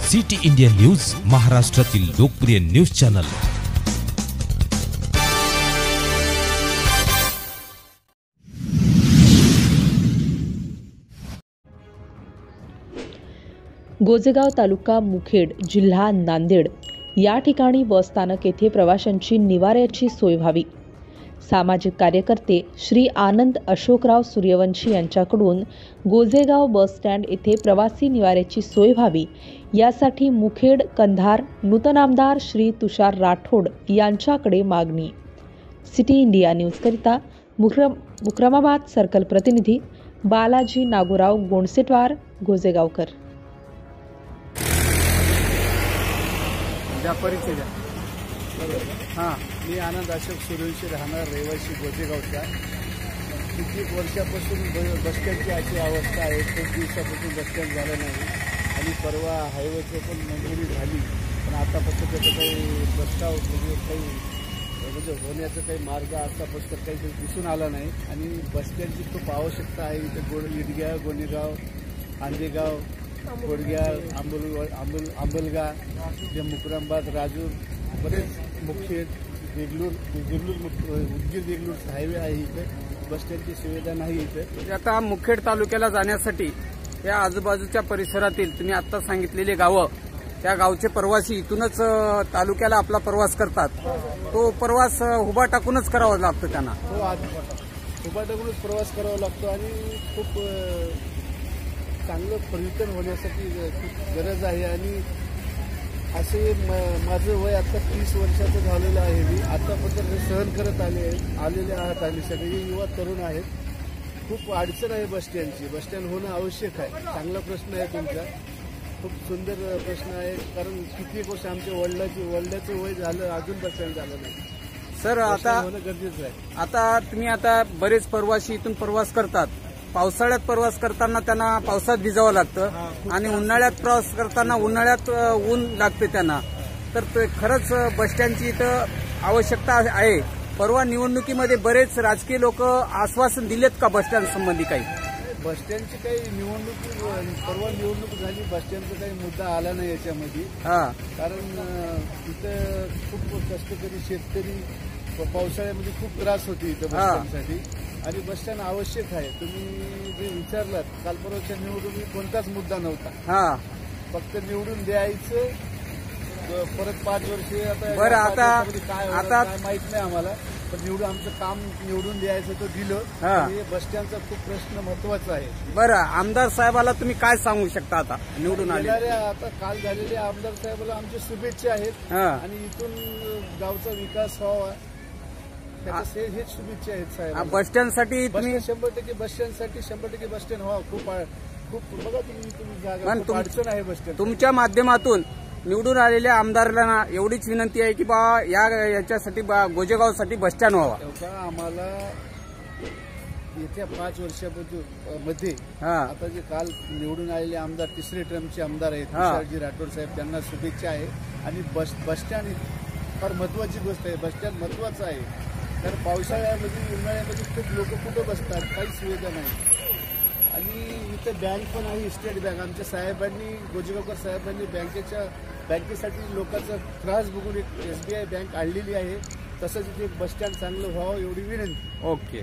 City India news, महाराष्ट्रातील लोकप्रिय news channel. Gojegaon तालुका मुखेड, जिल्हा नांदेड या ठिकाणी बस स्थानक येथे प्रवाशांची निवाऱ्याची सोय व्हावी। सामाजिक कार्यकर्ते श्री आनंद अशोकराव सूर्यवंशी यांच्याकडून गोजेगाव बस स्टँड येथे प्रवासी निवाऱ्याची सोय व्हावी यासाठी मुखेड कंधार नूतन आमदार श्री तुषार राठोड यांच्याकडे मागणी। सिटी इंडिया न्यूज करिता मुक्रमाबाद सर्कल प्रतिनिधी बालाजी नागोराव गोंडसेटवार, गोजेगावकर। परिचय द्या। हां, मी आनंद अशोक सूर्यवंशी, राहणार रहिवासी गोजेगावचा। किती वर्षापासून बस स्टँडची अशी अवस्था आहे, खूप दिवसापासून बस स्टँड झालं नाही आणि परवा हायवेची पण मंजुरी झाली, पण आतापासून त्याचं काही प्रस्ताव म्हणजे होण्याचा काही मार्ग आतापासून काही दिसून आला नाही आणि बस स्टँडची खूप आवश्यकता आहे। इथे इदगाव, गोनेगाव, आंदेगाव, कोडग्याळ, आंबलगा, जे मुक्रमाबाद, राजूर, बरेच मुखेड, उदगीर देगलूर हायवे आहे। इथे बस स्टँडची सुविधा नाही इथे। आता मुखेड तालुक्याला जाण्यासाठी या आजूबाजूच्या परिसरातील तुम्ही आता सांगितलेले गावं, त्या गावचे प्रवासी इथूनच तालुक्याला आपला प्रवास करतात। तो प्रवास उभा टाकूनच करावा लागतो त्यांना। उभा टाकूनच प्रवास करावा लागतो आणि खूप चांगलं पर्यटन होण्यासाठी खूप गरज आहे। आणि असे माझं वय आता 30 वर्षाचं झालेलं आहे। मी आतापर्यंत सहन करत आलेले आहात आणि सगळे युवा तरुण आहेत। खूप अडचण आहे बस स्टँडची। बस स्टँड होणं आवश्यक आहे। चांगला प्रश्न आहे तुमचा, खूप सुंदर प्रश्न आहे, कारण किती वर्ष आमच्या वडिलाचं वय झालं, अजून बस स्टँड झालं नाही। सर, आता होणं गरजेचं आहे। आता तुम्ही आता बरेच प्रवासी इथून प्रवास करतात। पावसाळ्यात प्रवास करताना त्यांना पावसात भिजावं लागतं आणि उन्हाळ्यात प्रवास करताना उन्हाळ्यात ऊन लागते त्यांना। तर खरंच बस स्टँडची इथं आवश्यकता आहे। परवा निवडणुकीमध्ये बरेच राजकीय लोक आश्वासन दिलेत का बस स्टँड संबंधी? काही बस स्टँडची काही परवा निवडणूक झाली, बस स्टँडचा काही मुद्दा आला नाही याच्यामध्ये। कारण इथं खूप कष्टकरी शेतकरी पावसाळ्यामध्ये खूप त्रास होती इथं बस स्टँडसाठी आणि बस स्टँड आवश्यक आहे। तुम्ही जे विचारलात, काल परवाच्या निवडणुकीत कोणताच मुद्दा नव्हता, फक्त निवडून द्यायचं, परत 5 वर्षे। बरं, आता माहित नाही आम्हाला, पण आमचं काम निवडून द्यायचं तो दिलं। बस स्टँडचा खूप प्रश्न महत्वाचा आहे। बरं, आमदार साहेबाला तुम्ही काय सांगू शकता? आता निवडून आलेल्या, आता काल झालेल्या आमदार साहेबाला आमच्या शुभेच्छा आहेत आणि इथून गावचा विकास व्हावा हेच शुभेच्छा आहेत साहेब। बस स्टँडसाठी तुम्ही 100% बस स्टँडसाठी 100% बस स्टँड व्हावा। खूप बघा तुम्ही जागा अडचण आहे बस स्टँड। तुमच्या माध्यमातून निवडून आलेल्या आमदारांना एवढीच विनंती आहे की याच्यासाठी गोजेगावसाठी बस स्टँड व्हावा। आम्हाला येत्या 5 वर्षामध्ये आता जे काल निवडून आलेले आमदार, तिसरे टर्मचे आमदार आहेत तुषारजी राठोड साहेब, त्यांना शुभेच्छा आहे। आणि बस स्टँड फार महत्वाची गोष्ट आहे। बस स्टँड महत्वाचं आहे, कारण पावसाळ्यामध्ये उन्हाळ्यामध्ये खूप लोक कुठं बसतात, काही सुविधा नाही। आणि इथं बँक पण आहे, स्टेट बँक। आमच्या साहेबांनी, गोजेगावकर साहेबांनी बँकेसाठी लोकांचा त्रास बघून एक SBI बँक आणलेली आहे। तसंच इथे बस स्टँड चांगलं व्हावं एवढी विनंती। ओके।